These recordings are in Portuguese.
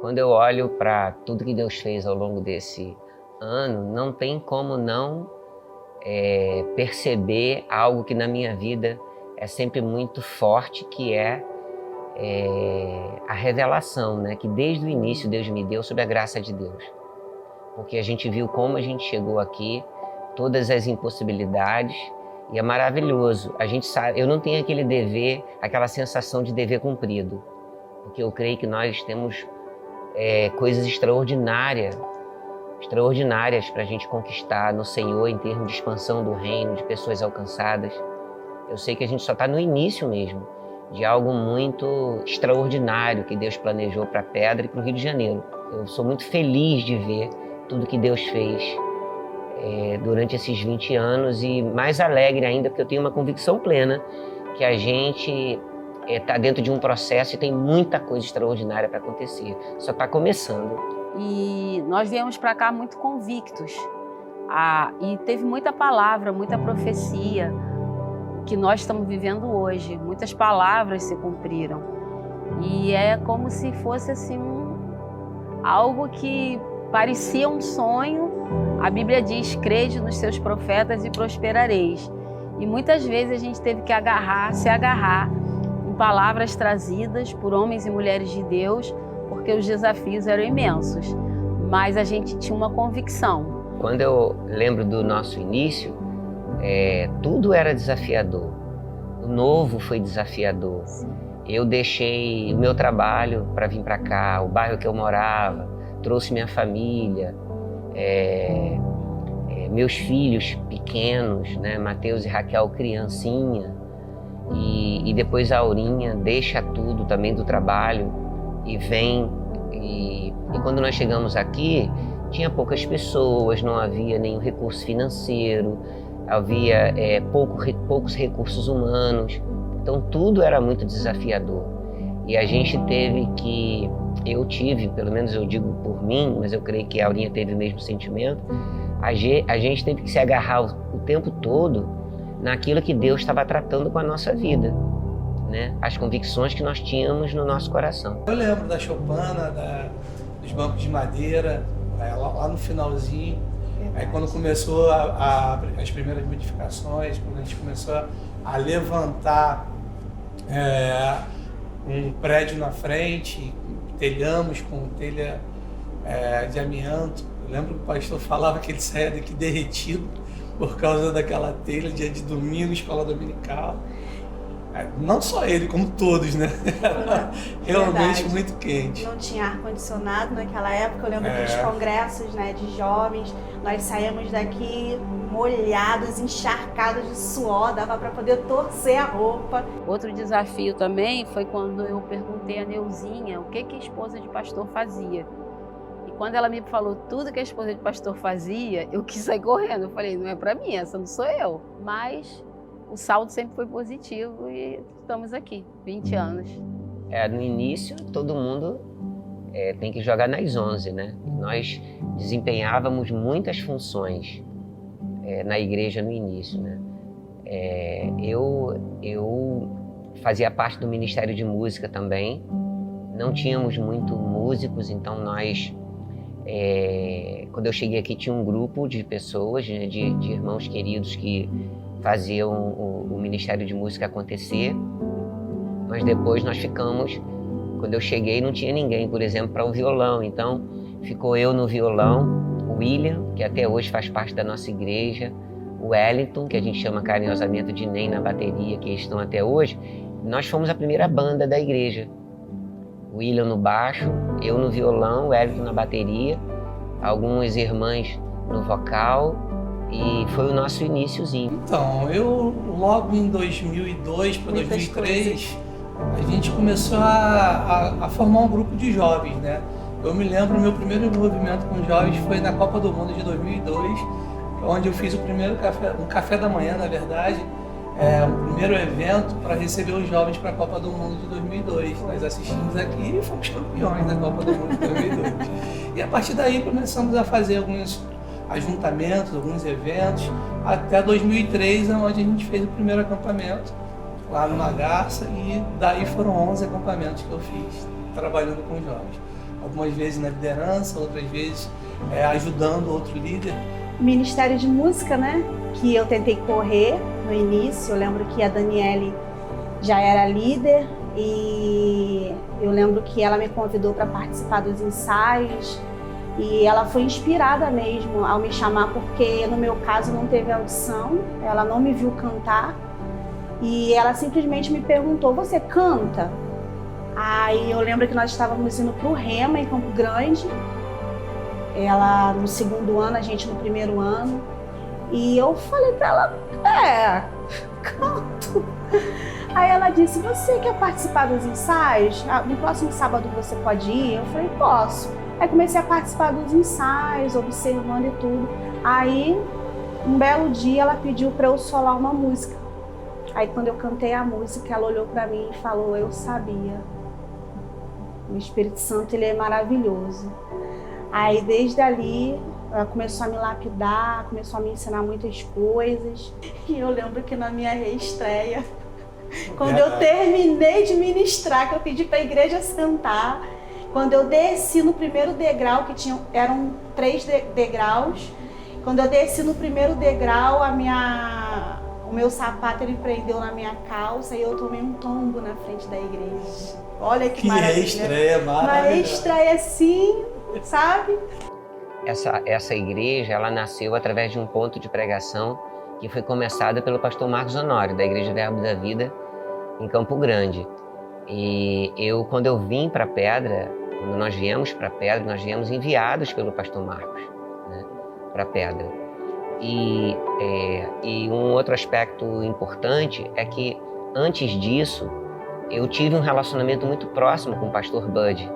Quando eu olho para tudo que Deus fez ao longo desse ano, não tem como não perceber algo que na minha vida é sempre muito forte, que é a revelação, né, que desde o início Deus me deu sobre a graça de Deus. Porque a gente viu como a gente chegou aqui, todas as impossibilidades, e é maravilhoso. A gente sabe, eu não tenho aquele dever, aquela sensação de dever cumprido, porque eu creio que nós temos coisas extraordinárias para a gente conquistar no Senhor em termos de expansão do reino, de pessoas alcançadas. Eu sei que a gente só está no início mesmo de algo muito extraordinário que Deus planejou para a Pedra e para o Rio de Janeiro. Eu sou muito feliz de ver tudo que Deus fez durante esses 20 anos e mais alegre ainda porque eu tenho uma convicção plena que a gente está dentro de um processo e tem muita coisa extraordinária para acontecer. Só está começando. E nós viemos para cá muito convictos. E teve muita palavra, muita profecia que nós estamos vivendo hoje. Muitas palavras se cumpriram. E é como se fosse assim algo que parecia um sonho. A Bíblia diz: crede nos seus profetas e prosperareis. E muitas vezes a gente teve que se agarrar em palavras trazidas por homens e mulheres de Deus, porque os desafios eram imensos. Mas a gente tinha uma convicção. Quando eu lembro do nosso início, tudo era desafiador. O novo foi desafiador. Eu deixei o meu trabalho para vir para cá, o bairro que eu morava, trouxe minha família, meus filhos pequenos, né, Mateus e Raquel, criancinha, e depois a Aurinha deixa tudo também do trabalho e vem. E quando nós chegamos aqui, tinha poucas pessoas, não havia nenhum recurso financeiro, havia poucos recursos humanos, então tudo era muito desafiador. E a gente teve que, eu tive, pelo menos eu digo por mim, mas eu creio que a Aurinha teve o mesmo sentimento, a gente teve que se agarrar o tempo todo naquilo que Deus estava tratando com a nossa vida, né? As convicções que nós tínhamos no nosso coração. Eu lembro da choupana, dos bancos de madeira, lá no finalzinho. Aí quando começou as primeiras modificações, quando a gente começou a levantar um prédio na frente, telhamos com telha de amianto. Eu lembro que o pastor falava que ele saía daqui derretido por causa daquela telha, dia de domingo, escola dominical. Não só ele, como todos, né? Realmente muito quente. Não tinha ar-condicionado naquela época. Eu lembro dos congressos, né, de jovens. Nós saímos daqui molhados, encharcados de suor, dava para poder torcer a roupa. Outro desafio também foi quando eu perguntei a Neuzinha o que a esposa de pastor fazia. E quando ela me falou tudo que a esposa de pastor fazia, eu quis sair correndo. Eu falei, não é para mim, essa não sou eu. Mas o saldo sempre foi positivo e estamos aqui, 20 anos. No início, todo mundo tem que jogar nas 11, né? Nós desempenhávamos muitas funções na igreja no início, né? Eu fazia parte do Ministério de Música também. Não tínhamos muito músicos, então nós... quando eu cheguei aqui tinha um grupo de pessoas, né, de irmãos queridos que faziam o Ministério de Música acontecer, mas depois nós ficamos, quando eu cheguei não tinha ninguém, por exemplo, para o violão, então ficou eu no violão, o William, que até hoje faz parte da nossa igreja, o Wellington, que a gente chama carinhosamente de Ney, na bateria, que estão até hoje. Nós fomos a primeira banda da igreja, o William no baixo, eu no violão, o Wellington na bateria, algumas irmãs no vocal, e foi o nosso iniciozinho. Então, eu logo em 2002 para 2003, a gente começou a formar um grupo de jovens, né? Eu me lembro, o meu primeiro envolvimento com jovens foi na Copa do Mundo de 2002, onde eu fiz o primeiro café da manhã, na verdade, o primeiro evento para receber os jovens para a Copa do Mundo de 2002. Nós assistimos aqui e fomos campeões da Copa do Mundo de 2002. E a partir daí começamos a fazer alguns ajuntamentos, alguns eventos, até 2003, onde a gente fez o primeiro acampamento lá numa garça, e daí foram 11 acampamentos que eu fiz, trabalhando com jovens. algumas vezes na liderança, outras vezes ajudando outro líder. Ministério de música, né? Que eu tentei correr no início. Eu lembro que a Daniele já era líder e eu lembro que ela me convidou para participar dos ensaios e ela foi inspirada mesmo ao me chamar, porque no meu caso não teve audição, ela não me viu cantar e ela simplesmente me perguntou: você canta? Aí eu lembro que nós estávamos indo para o Rema em Campo Grande, ela no segundo ano, a gente no primeiro ano, e eu falei para ela: canto. Aí ela disse: você quer participar dos ensaios? No próximo sábado você pode ir? Eu falei: posso. Aí comecei a participar dos ensaios, observando e tudo. Aí, um belo dia, ela pediu para eu solar uma música. Aí quando eu cantei a música, ela olhou para mim e falou: eu sabia. O Espírito Santo, ele é maravilhoso. Aí desde ali, ela começou a me lapidar, começou a me ensinar muitas coisas. E eu lembro que na minha reestreia, quando eu terminei de ministrar, que eu pedi para a igreja sentar, quando eu desci no primeiro degrau, que eram 3 degraus, quando eu desci no primeiro degrau, o meu sapato ele prendeu na minha calça e eu tomei um tombo na frente da igreja. Olha que maravilha. Reestreia maravilhosa. Uma reestreia assim, sabe? Essa igreja, ela nasceu através de um ponto de pregação que foi começada pelo pastor Marcos Honório, da Igreja Verbo da Vida, em Campo Grande. E quando eu vim para Pedra, quando nós viemos para Pedra, nós viemos enviados pelo pastor Marcos, né, para Pedra. E um outro aspecto importante é que, antes disso, eu tive um relacionamento muito próximo com o pastor Bud,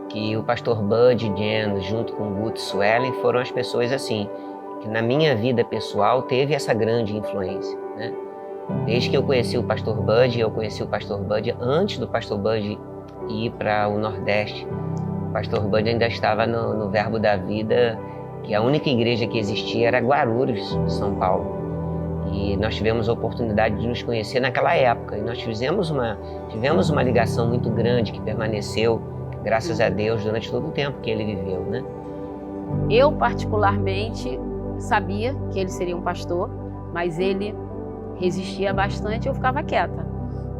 que o pastor Bud e Jen, junto com o Guto Swellen, foram as pessoas assim, que na minha vida pessoal teve essa grande influência, né? Desde que eu conheci o pastor Bud, eu conheci o pastor Bud antes do pastor Bud ir para o Nordeste. O pastor Bud ainda estava no Verbo da Vida, que a única igreja que existia era Guarulhos, São Paulo. E nós tivemos a oportunidade de nos conhecer naquela época. E nós tivemos uma ligação muito grande que permaneceu, graças a Deus, durante todo o tempo que ele viveu, né? Eu, particularmente, sabia que ele seria um pastor, mas ele resistia bastante e eu ficava quieta.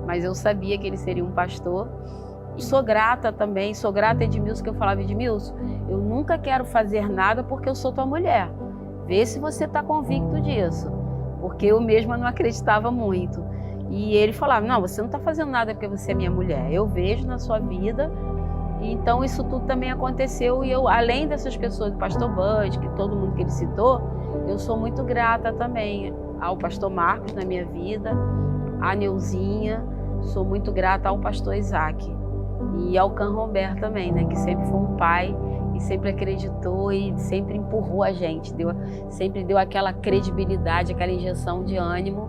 Mas eu sabia que ele seria um pastor. Sou grata também, sou grata a Edmilson, que eu falava: Edmilson, eu nunca quero fazer nada porque eu sou tua mulher. Vê se você está convicto disso. Porque eu mesma não acreditava muito. E ele falava: não, você não está fazendo nada porque você é minha mulher. Eu vejo na sua vida. Então isso tudo também aconteceu. E eu, além dessas pessoas, do pastor Bud, que todo mundo que ele citou, eu sou muito grata também ao pastor Marcos na minha vida, à Neuzinha, sou muito grata ao pastor Isaac. E ao Canromber também, né, que sempre foi um pai e sempre acreditou e sempre empurrou a gente, sempre deu aquela credibilidade, aquela injeção de ânimo.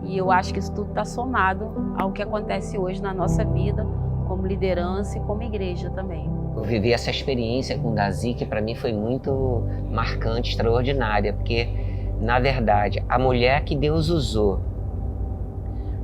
E eu acho que isso tudo está somado ao que acontece hoje na nossa vida, como liderança e como igreja também. Eu vivi essa experiência com o Dazi, que para mim foi muito marcante, extraordinária, porque, na verdade, a mulher que Deus usou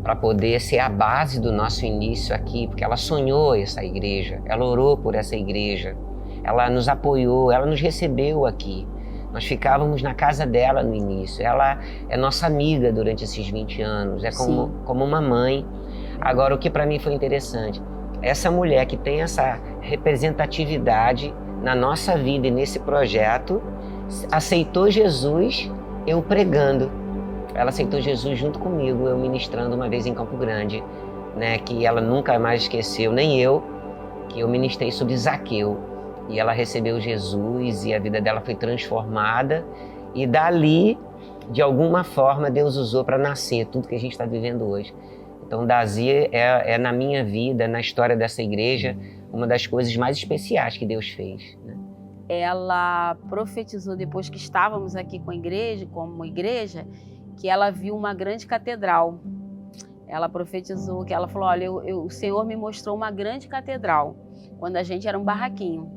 para poder ser a base do nosso início aqui, porque ela sonhou essa igreja, ela orou por essa igreja, ela nos apoiou, ela nos recebeu aqui. Nós ficávamos na casa dela no início, ela é nossa amiga durante esses 20 anos, é como uma mãe. Agora, o que para mim foi interessante, essa mulher que tem essa representatividade na nossa vida e nesse projeto, aceitou Jesus, eu pregando. Ela aceitou Jesus junto comigo, eu ministrando uma vez em Campo Grande, né, que ela nunca mais esqueceu, nem eu, que eu ministrei sobre Zaqueu. E ela recebeu Jesus e a vida dela foi transformada. E dali, de alguma forma, Deus usou para nascer tudo que a gente está vivendo hoje. Então, Dazi é na minha vida, na história dessa igreja, uma das coisas mais especiais que Deus fez, né? Ela profetizou depois que estávamos aqui com a igreja, como igreja, que ela viu uma grande catedral. Ela profetizou, que ela falou: olha, o Senhor me mostrou uma grande catedral, quando a gente era um barraquinho.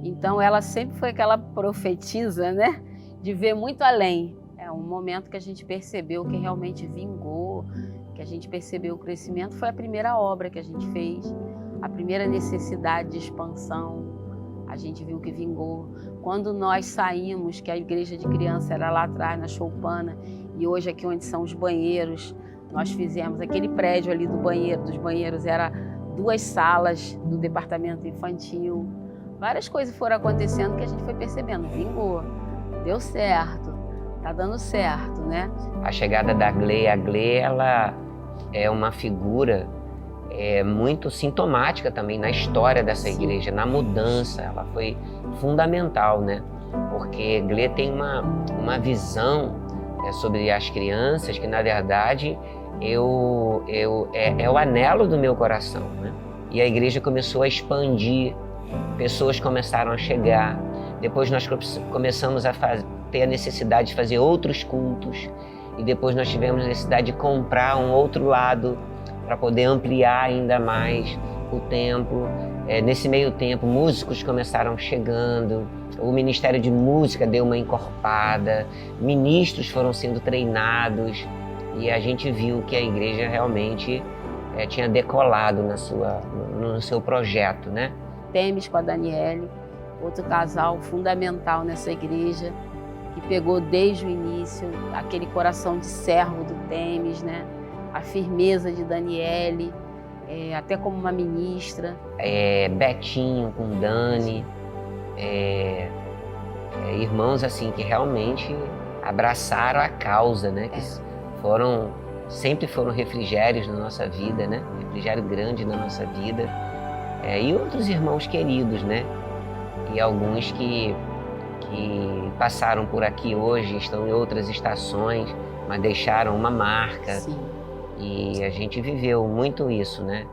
Então ela sempre foi aquela profetisa, né, de ver muito além. É um momento que a gente percebeu que realmente vingou, que a gente percebeu o crescimento. Foi a primeira obra que a gente fez, a primeira necessidade de expansão. a gente viu que vingou. Quando nós saímos, que a igreja de criança era lá atrás, na Choupana, e hoje aqui onde são os banheiros, nós fizemos aquele prédio ali dos banheiros, era 2 salas do departamento infantil. Várias coisas foram acontecendo que a gente foi percebendo, vingou, deu certo, tá dando certo, né? A chegada da Glê, a Glê, ela é uma figura muito sintomática também na história dessa igreja, na mudança. Ela foi fundamental, né? Porque Glê tem uma visão sobre as crianças que, na verdade, é o anelo do meu coração, né? E a igreja começou a expandir, pessoas começaram a chegar. Depois nós começamos a ter a necessidade de fazer outros cultos. E depois nós tivemos a necessidade de comprar um outro lado para poder ampliar ainda mais o templo. Nesse meio tempo, músicos começaram chegando, o Ministério de Música deu uma encorpada, ministros foram sendo treinados e a gente viu que a igreja realmente tinha decolado no seu projeto, né? Temes com a Daniele, outro casal fundamental nessa igreja, que pegou desde o início aquele coração de servo do Temes, né? A firmeza de Daniele, até como uma ministra. Betinho com Dani, irmãos assim que realmente abraçaram a causa, né? Que sempre foram refrigérios na nossa vida, né? Refrigério grande na nossa vida. E outros irmãos queridos, né? E alguns que passaram por aqui hoje, estão em outras estações, mas deixaram uma marca. Sim. E a gente viveu muito isso, né?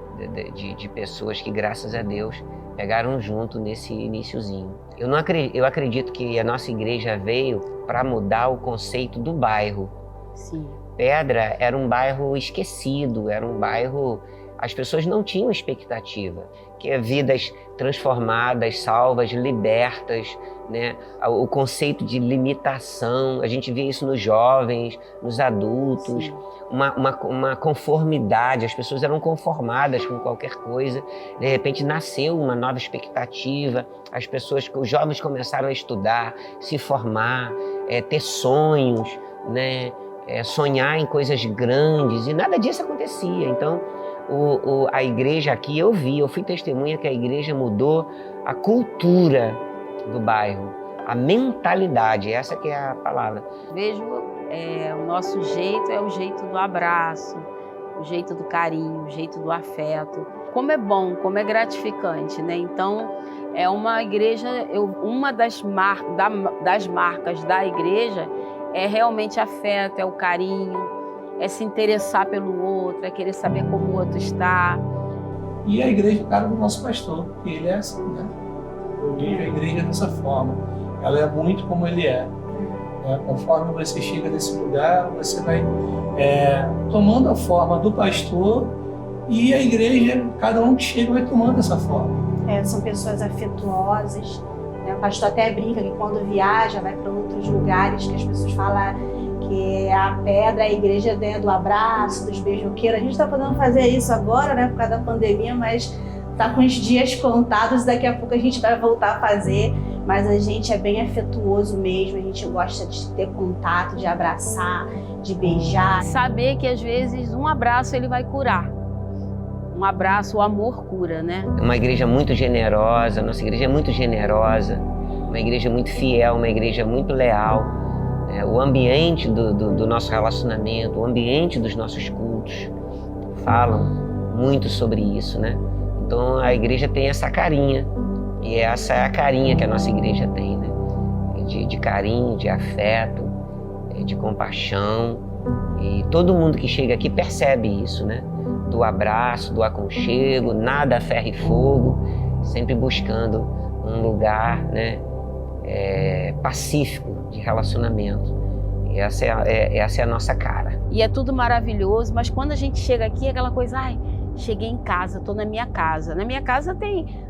De pessoas que, graças a Deus, pegaram junto nesse iniciozinho. Eu acredito que a nossa igreja veio para mudar o conceito do bairro. Sim. Pedra era um bairro esquecido, era um bairro... As pessoas não tinham expectativa, que vidas transformadas, salvas, libertas, né? O conceito de limitação, a gente vê isso nos jovens, nos adultos, uma conformidade, as pessoas eram conformadas com qualquer coisa, de repente nasceu uma nova expectativa, os jovens começaram a estudar, se formar, ter sonhos, né? Sonhar em coisas grandes, e nada disso acontecia. Então, a igreja aqui, eu fui testemunha que a igreja mudou a cultura do bairro, a mentalidade, essa que é a palavra. Vejo o nosso jeito é o jeito do abraço, o jeito do carinho, o jeito do afeto. Como é bom, como é gratificante, né? Então, é uma igreja, uma das marcas da igreja é realmente afeto, é o carinho, é se interessar pelo outro, é querer saber como o outro está. E a igreja, cara, do nosso pastor, que ele é assim, né? Eu vejo a igreja dessa forma. Ela é muito como ele é. Conforme você chega nesse lugar, você vai tomando a forma do pastor, e a igreja, cada um que chega vai tomando essa forma. São pessoas afetuosas. O pastor até brinca que quando viaja, vai para outros lugares, que as pessoas falam que a Pedra, a igreja do abraço, dos beijoqueiros. A gente está podendo fazer isso agora, né, por causa da pandemia, mas está com os dias contados, daqui a pouco a gente vai voltar a fazer. Mas a gente é bem afetuoso mesmo, a gente gosta de ter contato, de abraçar, de beijar. Saber que às vezes um abraço ele vai curar. Um abraço, o amor cura, né? Uma igreja muito generosa, nossa igreja é muito generosa, uma igreja muito fiel, uma igreja muito leal. O ambiente do nosso relacionamento, o ambiente dos nossos cultos falam muito sobre isso, né? Então a igreja tem essa carinha, e essa é a carinha que a nossa igreja tem, né? De carinho, de afeto, de compaixão, e todo mundo que chega aqui percebe isso, né? Do abraço, do aconchego, nada a ferro e fogo, sempre buscando um lugar, né? Pacífico de relacionamento. E essa é a nossa cara. E é tudo maravilhoso, mas quando a gente chega aqui, é aquela coisa, cheguei em casa, estou na minha casa. Na minha casa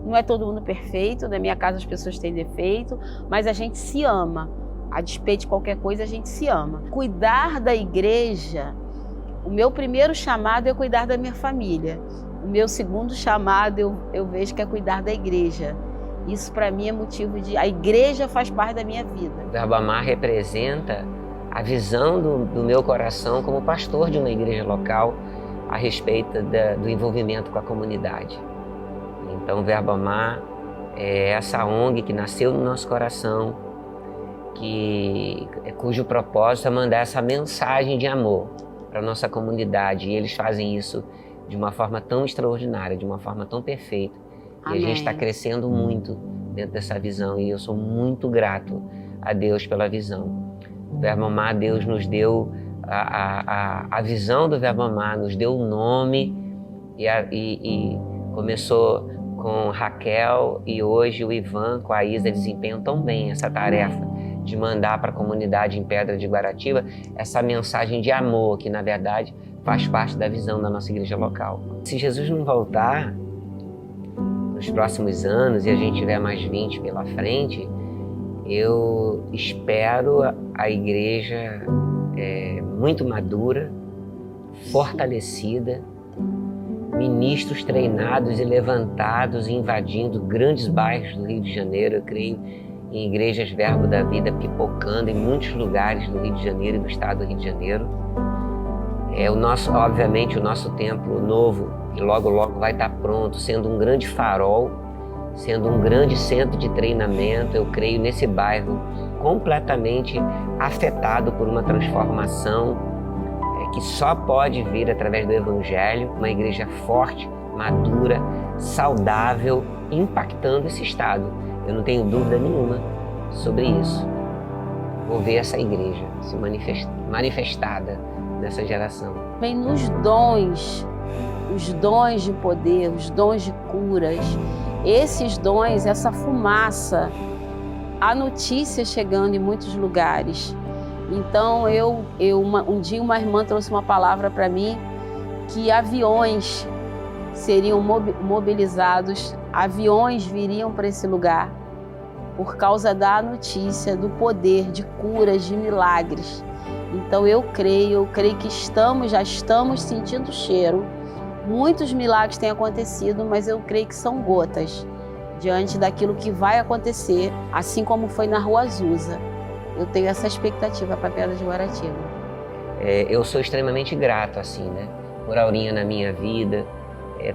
não é todo mundo perfeito, na minha casa as pessoas têm defeito, mas a gente se ama. A despeito de qualquer coisa, a gente se ama. Cuidar da igreja, o meu primeiro chamado é cuidar da minha família. O meu segundo chamado eu vejo que é cuidar da igreja. Isso para mim é motivo de... A igreja faz parte da minha vida. O Verbo Amar representa a visão do meu coração como pastor de uma igreja local a respeito do envolvimento com a comunidade. Então, o Verbo Amar é essa ONG que nasceu no nosso coração, cujo propósito é mandar essa mensagem de amor para a nossa comunidade. E eles fazem isso de uma forma tão extraordinária, de uma forma tão perfeita. Amém. E a gente está crescendo muito dentro dessa visão e eu sou muito grato a Deus pela visão. O Verbo Amar, Deus nos deu a visão do Verbo Amar, nos deu o nome e começou com Raquel e hoje o Ivan com a Isa desempenham tão bem essa tarefa de mandar para a comunidade em Pedra de Guaratiba essa mensagem de amor que, na verdade, faz parte da visão da nossa igreja local. Se Jesus não voltar nos próximos anos e a gente tiver mais 20 pela frente, eu espero a igreja muito madura, fortalecida, ministros treinados e levantados e invadindo grandes bairros do Rio de Janeiro. Eu creio em igrejas Verbo da Vida pipocando em muitos lugares do Rio de Janeiro e do estado do Rio de Janeiro. Obviamente, o nosso templo novo, que logo logo vai estar pronto, sendo um grande farol, sendo um grande centro de treinamento. Eu creio nesse bairro completamente afetado por uma transformação que só pode vir através do Evangelho, uma igreja forte, madura, saudável, impactando esse estado. Eu não tenho dúvida nenhuma sobre isso. Vou ver essa igreja se manifestada nessa geração. Vem nos dons, os dons de poder, os dons de curas, esses dons, essa fumaça, a notícia chegando em muitos lugares. Então, um dia uma irmã trouxe uma palavra para mim que aviões seriam mobilizados, aviões viriam para esse lugar por causa da notícia do poder de curas, de milagres. Então, eu creio que já estamos sentindo o cheiro. Muitos milagres têm acontecido, mas eu creio que são gotas diante daquilo que vai acontecer, assim como foi na Rua Azusa. Eu tenho essa expectativa para Pedra de Guaratiba. Eu sou extremamente grato, assim, né? Por Aurinha na minha vida.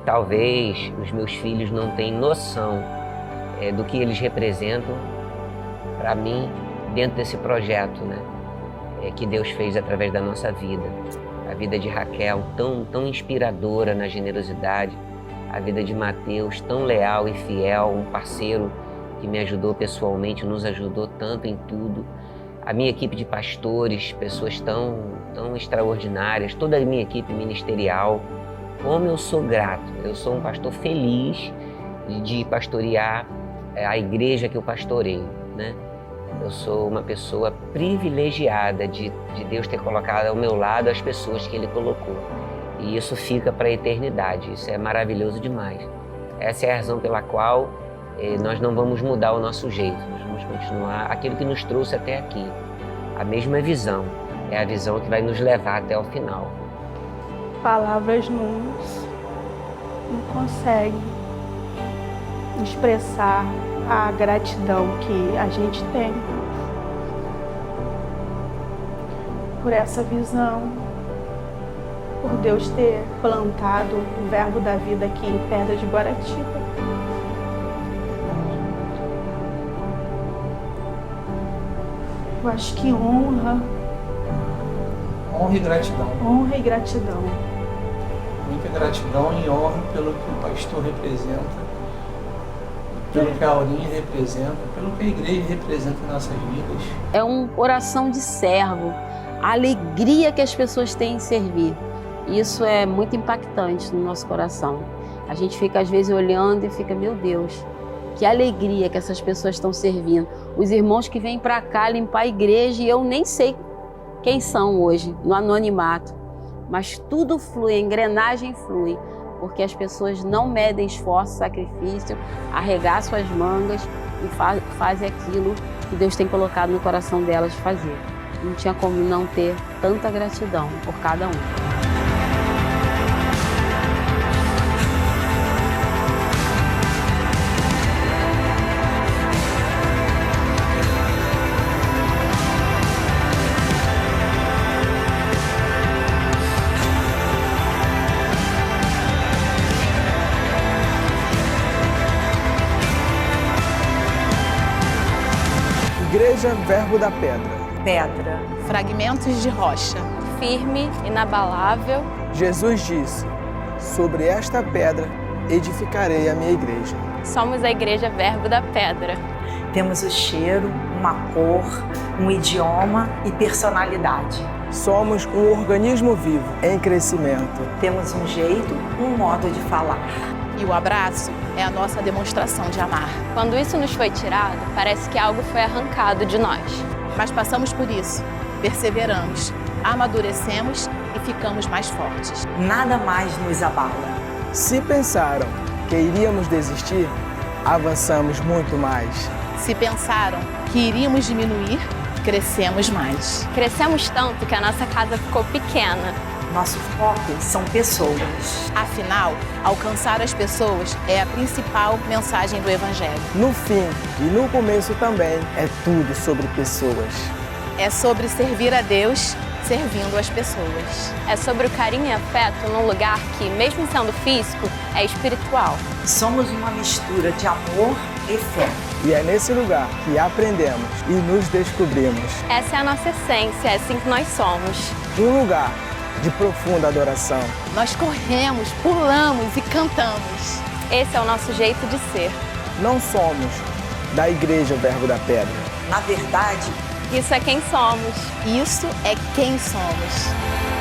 Talvez os meus filhos não tenham noção do que eles representam para mim dentro desse projeto, né? Que Deus fez através da nossa vida. A vida de Raquel, tão inspiradora na generosidade. A vida de Mateus, tão leal e fiel, um parceiro que me ajudou pessoalmente, nos ajudou tanto em tudo. A minha equipe de pastores, pessoas tão extraordinárias, toda a minha equipe ministerial. Como eu sou grato, eu sou um pastor feliz de pastorear a igreja que eu pastoreio, né? Eu sou uma pessoa privilegiada de Deus ter colocado ao meu lado as pessoas que Ele colocou. E isso fica para a eternidade, isso é maravilhoso demais. Essa é a razão pela qual nós não vamos mudar o nosso jeito, nós vamos continuar aquilo que nos trouxe até aqui. A mesma visão, é a visão que vai nos levar até o final. Palavras não conseguem expressar a gratidão que a gente tem por essa visão, por Deus ter plantado o Verbo da Vida aqui em Pedra de Guaratiba. Eu acho que honra e gratidão. Honra e gratidão. Muita gratidão e honra pelo que o pastor representa, pelo que a Aurinha representa, pelo que a igreja representa em nossas vidas. É um coração de servo, a alegria que as pessoas têm em servir. Isso é muito impactante no nosso coração. A gente fica às vezes olhando e fica, meu Deus, que alegria que essas pessoas estão servindo. Os irmãos que vêm para cá limpar a igreja e eu nem sei quem são hoje, no anonimato. Mas tudo flui, a engrenagem flui, porque as pessoas não medem esforço, sacrifício, arregaçam as mangas e fazem aquilo que Deus tem colocado no coração delas de fazer. Não tinha como não ter tanta gratidão por cada um. Igreja Verbo da Pedra. Pedra. Fragmentos de rocha. Firme, inabalável. Jesus disse: sobre esta pedra edificarei a minha igreja. Somos a Igreja Verbo da Pedra. Temos o cheiro, uma cor, um idioma e personalidade. Somos um organismo vivo em crescimento. Temos um jeito, um modo de falar. E o abraço é a nossa demonstração de amar. Quando isso nos foi tirado, parece que algo foi arrancado de nós. Mas passamos por isso, perseveramos, amadurecemos e ficamos mais fortes. Nada mais nos abala. Se pensaram que iríamos desistir, avançamos muito mais. Se pensaram que iríamos diminuir, crescemos mais. Crescemos tanto que a nossa casa ficou pequena. Nosso foco são pessoas. Afinal, alcançar as pessoas é a principal mensagem do Evangelho. No fim e no começo também, é tudo sobre pessoas. É sobre servir a Deus, servindo as pessoas. É sobre o carinho e afeto num lugar que, mesmo sendo físico, é espiritual. Somos uma mistura de amor e fé. E é nesse lugar que aprendemos e nos descobrimos. Essa é a nossa essência, é assim que nós somos. Um lugar de profunda adoração. Nós corremos, pulamos e cantamos. Esse é o nosso jeito de ser. Não somos da Igreja Verbo da Pedra. Na verdade, isso é quem somos. Isso é quem somos.